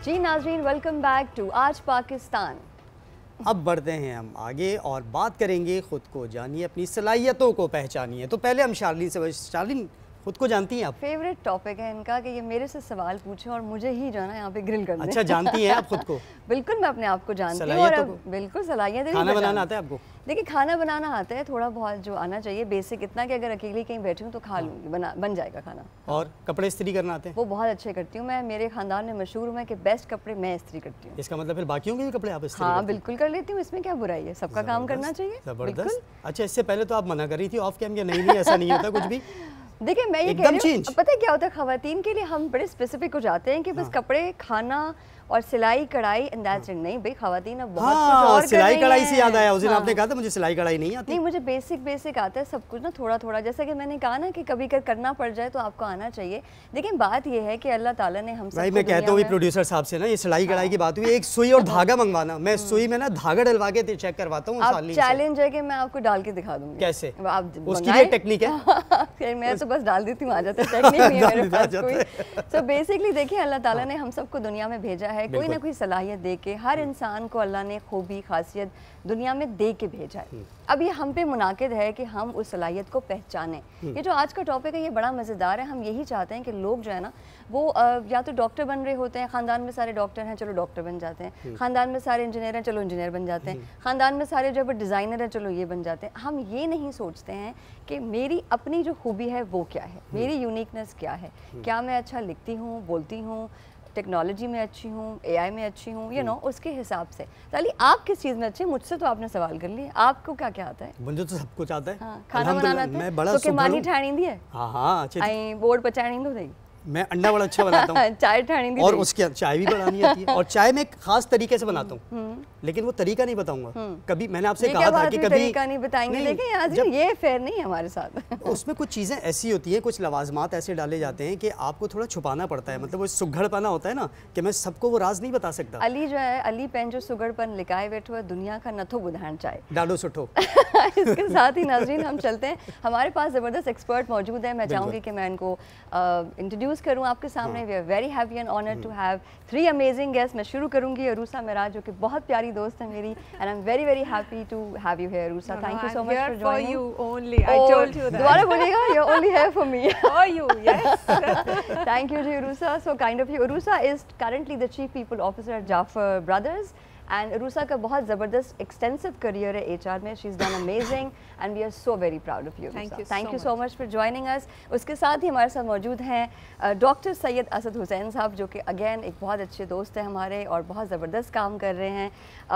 जी नाज़रीन, welcome back to आज पाकिस्तान। अब बढ़ते हैं हम आगे और बात करेंगे खुद को जानिए, अपनी सलाहियतों को पहचानिए। तो पहले हम शार्लिन से, शार्लिन खुद को जानती हैं आप? फेवरेट टॉपिक है इनका कि ये मेरे से सवाल पूछें और मुझे ही जो है ना यहाँ पे ग्रिल कर दें। अच्छा, जानती हैं आप खुद को? बिल्कुल, मैं अपने आप को जानती हूँ और बिल्कुल सलाहियत। खाना बनाना आता है आपको? देखिए, खाना बनाना आता है, थोड़ा बहुत जो आना चाहिए, बेसिक इतना कि अगर अकेली कहीं बैठी हूँ तो खा लूँगी, बन जाएगा खाना। और कपड़े इस्त्री करना आते हैं? वो बहुत अच्छे करती हूँ मैं। मेरे खानदान में मशहूर हूँ मैं कि बेस्ट कपड़े मैं इस्त्री करती हूँ। इसका मतलब फिर बाकियों के भी कपड़े आप इस्त्री? हाँ बिल्कुल कर लेती हूँ, इसमें क्या बुराई है, सबका काम करना चाहिए। जबरदस्त। अच्छा, इससे पहले तो आप मना कर रही थी ऑफ कैम, नहीं ऐसा नहीं होता कुछ भी। देखिए, मैं ये कह रही हूँ, पता है क्या होता है, खवातीन के लिए हम बड़े स्पेसिफिक हो जाते हैं कि बस कपड़े, खाना और सिलाई कढ़ाई एंड दैट्स इट। नहीं भाई, खवातीन अब बहुत कुछ और सिलाई कढ़ाई से याद आया, उस दिन आपने कहा था मुझे सिलाई कढ़ाई नहीं आती। नहीं, मुझे बेसिक आता है सब कुछ ना, थोड़ा थोड़ा। जैसा कि मैंने कहा ना कि कभी करना पड़ जाए तो आपको आना चाहिए। लेकिन बात ये है कि अल्लाह ताला ने हम सब, भाई मैं कहता हूँ प्रोड्यूसर साहब से ना, ये सिलाई कढ़ाई की बात हुई, एक सुई और धागा मंगवाना, मैं सुई में ना धागा डलवा के चेक करवाता हूँ। चैलेंज है कि मैं आपको डाल के दिखा दूंगी। कैसे? उसकी भी टेक्निक है। मैं तो बस डाल देती हूँ, आ जाता है, टेक्निक नहीं है मेरे पास कोई। सो बेसिकली देखिए, अल्लाह ताला ने हम सबको दुनिया में भेजा है, कोई ना कोई सलाहियत दे के। हर इंसान को अल्लाह ने खूबी खासियत दुनिया में दे के भेजा है। अब ये हम पे मुनाकिद है कि हम उस सलाहियत को पहचानें। ये जो आज का टॉपिक है ये बड़ा मज़ेदार है। हम यही चाहते हैं कि लोग जो है ना वो या तो डॉक्टर बन रहे होते हैं, ख़ानदान में सारे डॉक्टर हैं, चलो डॉक्टर बन जाते हैं। ख़ानदान में सारे इंजीनियर हैं, चलो इंजीनियर बन जाते हैं। ख़ानदान में सारे जब डिज़ाइनर हैं, चलो ये बन जाते हैं। हम ये नहीं सोचते हैं कि मेरी अपनी जो खूबी है वो क्या है, मेरी यूनिकनेस क्या है। क्या मैं अच्छा लिखती हूँ, बोलती हूँ, टेक्नोलॉजी में अच्छी हूँ, एआई में अच्छी हूँ, यू नो, उसके हिसाब से। ताली आप किस चीज़ में अच्छे हैं? मुझसे तो आपने सवाल कर लिया, आपको क्या क्या आता है? मुझे तो सब कुछ आता है। हाँ, खाना बनाना आता है? तो के मानी ठाणी दी है? हाँ, अच्छे। बोर्ड पचानी दो नहीं। मैं अंडा बड़ा अच्छा बनाता हूँ। चाय ठाणी दी, और उसके चाय भी बनानी आती है। और चाय में खास तरीके से बनाता हूँ, लेकिन वो तरीका नहीं बताऊंगा। कभी मैंने आपसे कहा था कि कभी तरीका नहीं बताएंगे, लेकिन आज ये फेयर नहीं है हमारे साथ। उसमें कुछ चीज़ें ऐसी होती हैं, कुछ लवाजमात ऐसे डाले जाते हैं कि आपको थोड़ा छुपाना पड़ता है। मतलब वो सुघड़पना होता है ना कि मैं सबको वो राज नहीं बता सकता। अली जो है, अली पेन जो सुगड़पन लिखाए बैठो है, दुनिया का नथो बुधान चाय डालो सुठो। इसके साथ ही नाज़रीन हम चलते हैं, हमारे पास ज़बरदस्त एक्सपर्ट मौजूद है। मैं चाहूँगी कि मैं इनको इंट्रोड्यूस करूँ आपके सामने। We are very happy and honoured to have 3 amazing guest. मैं शुरू करूँगी अरूसा मेराज, जो कि बहुत प्यारी दोस्त है मेरी, and I am very very happy to have you here Arusa. Thank you so much for joining. दोबारा बोलिएगा, you are only here for me. For you, yes. Thank you ji Arusa, so kind of you. Arusa is currently the chief people officer at Jafar brothers, and Arusa का बहुत ज़बरदस्त extensive career है HR में। She is done amazing and we are so very proud of you. Thank you so much for joining us. उसके साथ ही हमारे साथ मौजूद हैं डॉक्टर सैयद असद हुसैन साहब, जो कि अगेन एक बहुत अच्छे दोस्त हैं हमारे और बहुत ज़बरदस्त काम कर रहे हैं।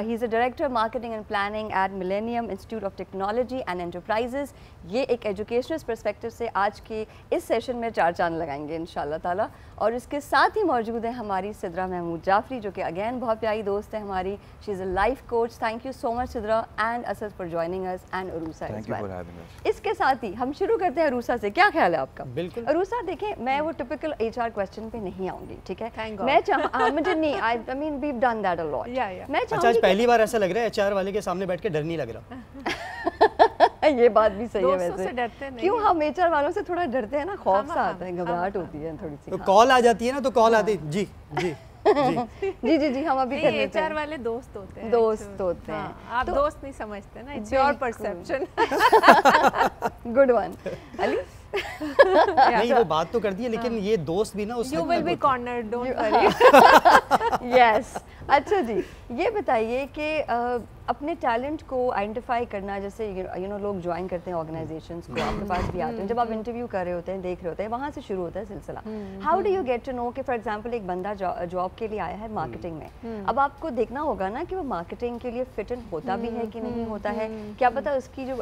He is a director marketing and planning at millennium institute of technology and enterprises. ये एक एजुकेशनल पर्सपेक्टिव से आज के इस सेशन में 4 चांद लगाएंगे इंशाल्लाह ताला। और इसके साथ ही मौजूद है हमारी सिद्रा महमूद जाफरी, जो कि अगेन बहुत प्यारी दोस्त है हमारी। She is a life coach. Thank you so much Sidra and Asad for joining us and Aroosa as well. इसके साथ ही हम शुरू करते हैं अरूसा से। क्या ख्याल है आपका? बिल्कुल अरूसा, देखें मैं वो टिपिकल एचआर क्वेश्चन पे नहीं आऊंगी, ठीक है? मैं मुझे नहीं, I mean we have done that a lot. मैं अच्छा, पहली बार ऐसा लग रहा है एचआर वाले के सामने बैठ के डर नहीं लग रहा। ये बात भी सही है वैसे। से डरते नहीं। क्यों हम एचआर वालों से थोड़ा डरते हैं ना, खौफ सा आता है, घबराहट होती है थोड़ी सी। तो कॉल आ जाती है ना, तो कॉल आती है जी जी जी जी जी, हम अभी कर लेते हैं। एचआर वाले दोस्त होते हैं, दोस्त होते हैं। आप दोस्त नहीं समझते ना, it's your perception. Good one Ali. नहीं, वो बात तो करती है, लेकिन ये दोस्त भी ना उस you will be cornered, don't worry. Yes. अच्छा जी, ये बताइए कि अपने टैलेंट को आइडेंटिफाई करना, जैसे यू नो लोग ज्वाइन करते हैं ऑर्गेनाइजेशंस को, आपके पास भी आते हैं, जब आप इंटरव्यू कर रहे होते हैं, देख रहे होते हैं, वहाँ से शुरू होता है सिलसिला। How do you get to know कि फॉर एग्जांपल एक बंदा जॉब के लिए आया है मार्केटिंग में, अब आपको देखना होगा ना कि वो मार्केटिंग के लिए फिट इन होता भी है कि नहीं होता है, क्या पता उसकी जो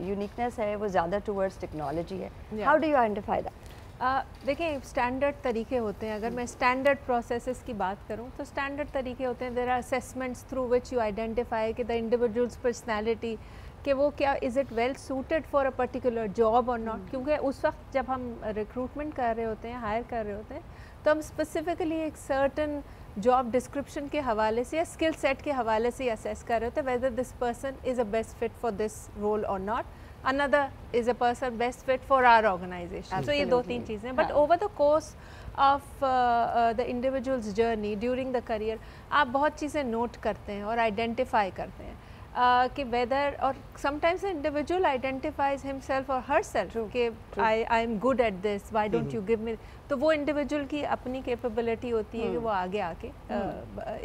यूनिकनेस है वो ज़्यादा टूवर्ड्स टेक्नोलॉजी है। How do you identify that? देखिए, स्टैंडर्ड तरीके होते हैं। अगर मैं स्टैंडर्ड प्रोसेसेस की बात करूं तो स्टैंडर्ड तरीके होते हैं। There are assessments through which you identify कि द इंडिविजुअल्स पर्सनैलिटी, कि वो क्या is it well suited for a particular job और नॉट। क्योंकि उस वक्त जब हम रिक्रूटमेंट कर रहे होते हैं, हायर कर रहे होते हैं, तो हम स्पेसिफिकली एक सर्टन जॉब डिस्क्रिप्शन के हवाले से या स्किल सेट के हवाले से असेस कर रहे होते हैं whether this person is a best fit for this role और not, another is a person best fit for our organization. So ये 2-3 चीज़ें, but over the course of the individuals journey during the career आप बहुत चीज़ें note करते हैं और identify करते हैं कि वेदर और समटाइम्स इंडिविजुअल आइडेंटिफाइज हिमसेल्फ और हर सेल्फ कि I am good at this, why don't you give me, तो वो इंडिविजुअल की अपनी कैपेबिलिटी होती है कि वो आगे आके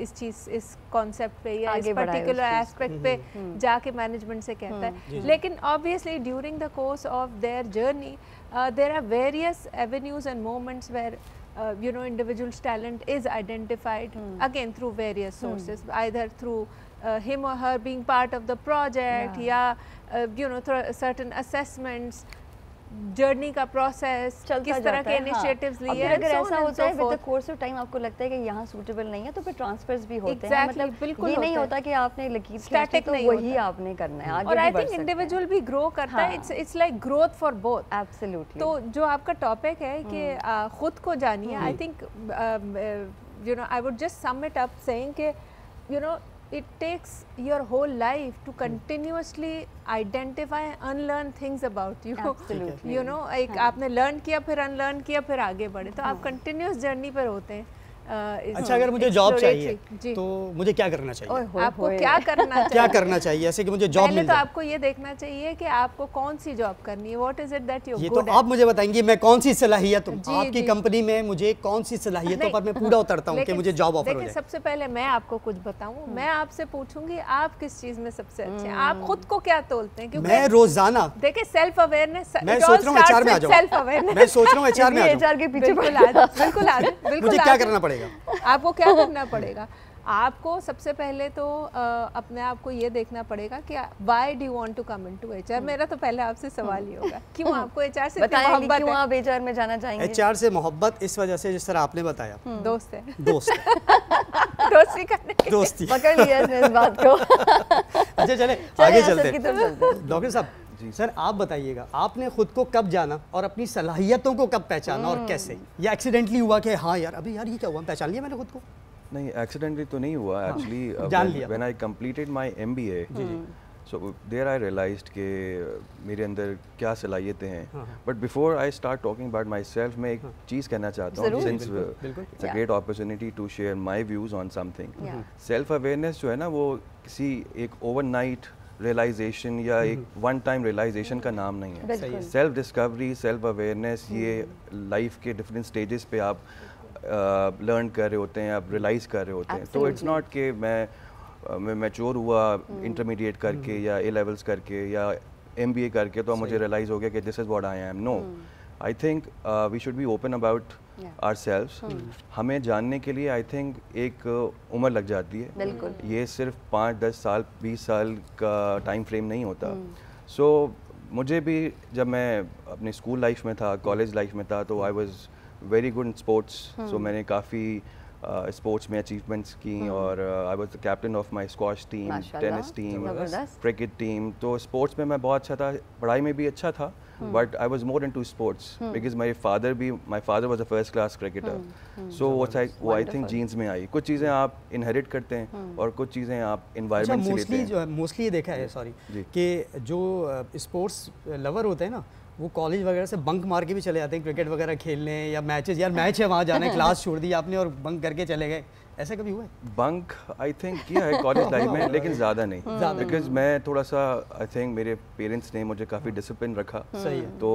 इस चीज़ इस कॉन्सेप्ट पे या इस पर्टिकुलर एस्पेक्ट पे जाके मैनेजमेंट से कहता है। लेकिन obviously during the course of their journey there are various avenues and moments where you know individual's talent is identified again through various sources, either through him or her being part of the project, you know through certain assessments, journey का process किस तरह के initiatives लिए। अगर ऐसा होता है with the course of time आपको लगता है कि यहाँ सूटेबल नहीं है तो फिर ट्रांसफर्स भी होते हैं, मतलब ये नहीं होता कि आपने लकीर खींची तो वही आपने करना है, आगे और आई थिंक इंडिविजुअल भी ग्रो करता है, it's like growth for both. Absolutely. तो जो आपका टॉपिक है कि खुद को जानिए, I think you know I would just sum it up saying कि you know it takes your whole life to continuously identify and unlearn things about you. Absolutely. You know, एक आपने learn किया फिर unlearn किया फिर आगे बढ़े, तो आप continuous journey पर होते हैं। अच्छा, अगर मुझे जॉब चाहिए तो मुझे क्या करना चाहिए? आपको क्या करना चाहिए? क्या करना चाहिए ऐसे कि मुझे जॉब मिल जाए? पहले तो आपको ये देखना चाहिए कि आपको कौन सी जॉब करनी है, what is it that you ये तो आप मुझे बताएंगे मैं कौन सी सलाहियत आपकी कंपनी में मुझे कौन सी सलाहियतों पर मैं पूरा उतरता हूँ कि मुझे जॉब ऑफर हो जाए। सबसे पहले मैं आपको कुछ बताऊँ, मैं आपसे पूछूंगी आप किस चीज में सबसे अच्छे हैं, आप खुद को क्या तोलते हैं? क्योंकि मैं रोजाना देखिए सेल्फ अवेयरनेस, मैं सोच रहा हूँ एचआर में आ जाऊँ, सेल्फ अवेयरनेस मैं सोच रहा हूँ एचआर में आ जाऊँ, एचआर के पीछे बिल्कुल मुझे क्या करना पड़ेगा? आपको क्या करना पड़ेगा? आपको सबसे पहले तो अपने आप को ये देखना पड़ेगा कि why do you want to come into HR. मेरा तो पहले आपसे सवाल ही होगा क्यों आपको एचआर से इतनी मोहब्बत है? क्यों आप एचआर में जाना चाहेंगे? एचआर से मोहब्बत इस वजह से जिस तरह आपने बताया, दोस्त है, दोस्ती करने की दोस्ती पकड़ लिया इसने इस बात को। अच्छा चले आगे चलते हैं। डॉक्टर साहब जी सर, आप बताइएगा आपने खुद को कब जाना और अपनी सलाहियतों को कब पहचाना और कैसे? या एक्सीडेंटली हुआ कि हाँ यार अभी यार ये क्या हुआ, पहचान लिया मैंने खुद को? नहीं, एक्सीडेंटली तो नहीं हुआ एक्चुअली। जान लिया। When I completed my MBA, so there I realized कि मेरे अंदर क्या सलाहियतें हैं। But before I start talking about myself, मैं एक चीज़ कहना चाहता हूँ, since it's a great opportunity to share my views on something. Self awareness जो है ना, वो किसी एक ओवरनाइट रियलाइजेशन या एक वन टाइम रियलाइजेशन का नाम नहीं है। सेल्फ डिस्कवरी, सेल्फ अवेयरनेस, ये लाइफ के डिफरेंट स्टेजेस पे आप लर्न कर रहे होते हैं, आप रियलाइज़ कर रहे होते हैं। तो इट्स नॉट कि मैं मैच्योर हुआ इंटरमीडिएट करके या ए लेवल्स करके या एमबीए करके तो मुझे रियलाइज़ हो गया कि this is what I am. No, I think we should be open about ourselves। हमें जानने के लिए आई थिंक एक उम्र लग जाती है, ये सिर्फ 5, 10 साल 20 साल का टाइम फ्रेम नहीं होता। सो मुझे भी जब मैं अपनी स्कूल लाइफ में था, कॉलेज लाइफ में था, तो I was very good in sports. So मैंने काफ़ी स्पोर्ट्स में अचीवमेंट्स की और I was the captain of my squash team, tennis team, cricket team. तो स्पोर्ट्स में मैं बहुत अच्छा था, पढ़ाई में भी अच्छा था, but I was more into sports because my father was a first class cricketer। So वो I think genes में आई। कुछ चीज़ें आप inherit करते हैं और कुछ चीज़ें आप environment से लेते हैं। मोस्टली ये देखा है कि जो स्पोर्ट्स लवर होते हैं ना, वो कॉलेज वगैरह से बंक मार के भी चले जाते हैं क्रिकेट वगैरह खेलने या मैचेस, यार मैच है वहाँ जाना है, क्लास छोड़ दी आपने और बंक करके चले गए, ऐसा कभी हुआ है? बंक आई थिंक किया है कॉलेज लाइफ में, लेकिन ज़्यादा नहीं, बिकॉज मैं थोड़ा सा आई थिंक मेरे पेरेंट्स ने मुझे काफ़ी डिसिप्लिन रखा। सही है। तो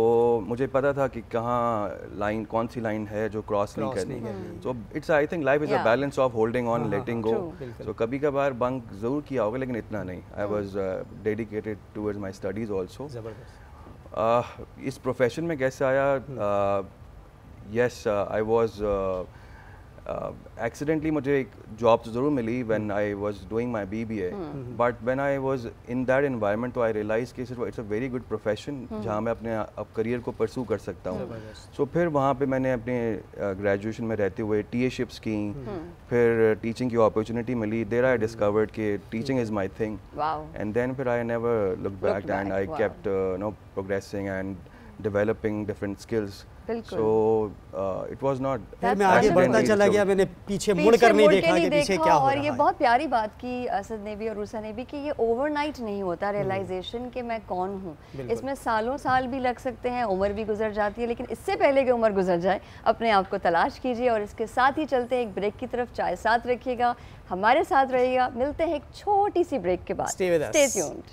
मुझे पता था कि कहाँ लाइन, कौन सी लाइन है जो क्रॉस नहीं करनी। So it's I think life is a balance of holding on, letting go. तो कभी कभार बंक ज़रूर किया होगा, लेकिन इतना नहीं। I was dedicated towards my studies also. इस प्रोफेशन में कैसे आया? यस, आई वॉज एक्सीडेंटली मुझे एक जॉब तो ज़रूर मिली when I was doing my BBA, but when I was in that environment तो आई रियलाइज़ कि it's a very good profession जहाँ मैं अपने करियर को परस्यू कर सकता हूँ। सो फिर वहाँ पे मैंने अपने ग्रेजुएशन में रहते हुए टीएशिप्स की, फिर टीचिंग की अपॉर्चुनिटी मिली। देयर आई डिस्कवर्ड कि teaching is my thing, and then फिर I never look back and I kept progressing and developing different skills so it was not, मैं आगे बढ़ता चला गया, मैंने पीछे मुड़ कर नहीं देखा कि पीछे क्या हो रहा है। और ये बहुत प्यारी बात की असद ने भी और रूसा ने भी कि ये ओवरनाइट नहीं होता रियलाइजेशन कि मैं कौन हूँ। इसमें सालों साल भी लग सकते हैं, उम्र भी गुजर जाती है, लेकिन इससे पहले कि उम्र गुजर जाए अपने आप को तलाश कीजिए। और इसके साथ ही चलते हैं एक ब्रेक की तरफ, चाय साथ रखिएगा, हमारे साथ रहिएगा। मिलते हैं एक छोटी सी ब्रेक के बाद। Stay with us. Stay tuned.